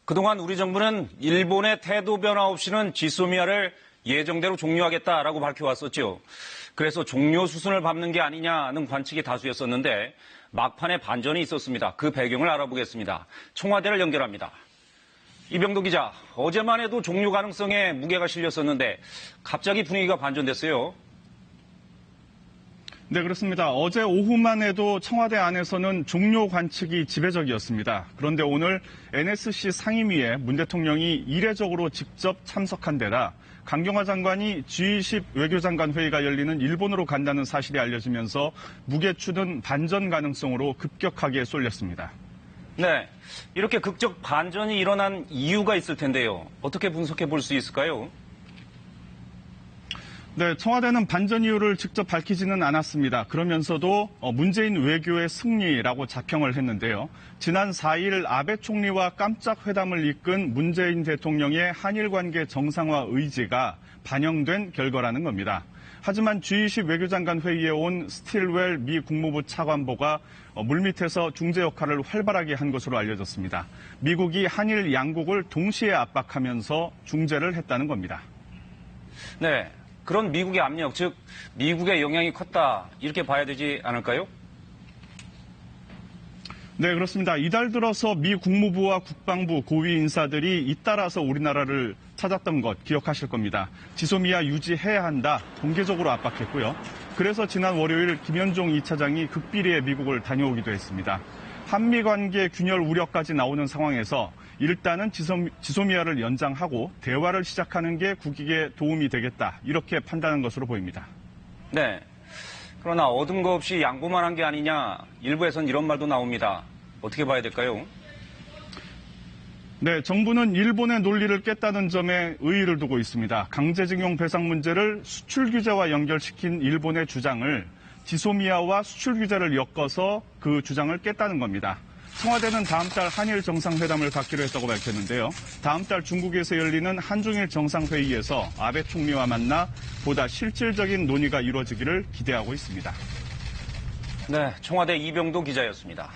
그동안 우리 정부는 일본의 태도 변화 없이는 지소미아를 예정대로 종료하겠다라고 밝혀왔었죠. 그래서 종료 수순을 밟는 게 아니냐는 관측이 다수였었는데 막판에 반전이 있었습니다. 그 배경을 알아보겠습니다. 청와대를 연결합니다. 이병도 기자, 어제만 해도 종료 가능성에 무게가 실렸었는데 갑자기 분위기가 반전됐어요. 네, 그렇습니다. 어제 오후만 해도 청와대 안에서는 종료 관측이 지배적이었습니다. 그런데 오늘 NSC 상임위에 문 대통령이 이례적으로 직접 참석한 데다 강경화 장관이 G20 외교장관 회의가 열리는 일본으로 간다는 사실이 알려지면서 무게추는 반전 가능성으로 급격하게 쏠렸습니다. 네, 이렇게 극적 반전이 일어난 이유가 있을 텐데요. 어떻게 분석해 볼 수 있을까요? 네, 청와대는 반전 이유를 직접 밝히지는 않았습니다. 그러면서도 문재인 외교의 승리라고 자평을 했는데요. 지난 4일 아베 총리와 깜짝 회담을 이끈 문재인 대통령의 한일 관계 정상화 의지가 반영된 결과라는 겁니다. 하지만 G20 외교장관 회의에 온 스틸웰 미 국무부 차관보가 물밑에서 중재 역할을 활발하게 한 것으로 알려졌습니다. 미국이 한일 양국을 동시에 압박하면서 중재를 했다는 겁니다. 네. 그런 미국의 압력, 즉 미국의 영향이 컸다 이렇게 봐야 되지 않을까요? 네, 그렇습니다. 이달 들어서 미 국무부와 국방부 고위 인사들이 잇따라서 우리나라를 찾았던 것 기억하실 겁니다. 지소미아 유지해야 한다, 공개적으로 압박했고요. 그래서 지난 월요일 김현종 2차장이 극비리에 미국을 다녀오기도 했습니다. 한미 관계 균열 우려까지 나오는 상황에서 일단은 지소미아를 연장하고 대화를 시작하는 게 국익에 도움이 되겠다, 이렇게 판단한 것으로 보입니다. 네. 그러나 얻은 거 없이 양보만 한 게 아니냐, 일부에선 이런 말도 나옵니다. 어떻게 봐야 될까요? 네, 정부는 일본의 논리를 깼다는 점에 의의를 두고 있습니다. 강제징용 배상 문제를 수출 규제와 연결시킨 일본의 주장을 지소미아와 수출 규제를 엮어서 그 주장을 깼다는 겁니다. 청와대는 다음 달 한일 정상회담을 갖기로 했다고 밝혔는데요. 다음 달 중국에서 열리는 한중일 정상회의에서 아베 총리와 만나 보다 실질적인 논의가 이루어지기를 기대하고 있습니다. 네, 청와대 이병도 기자였습니다.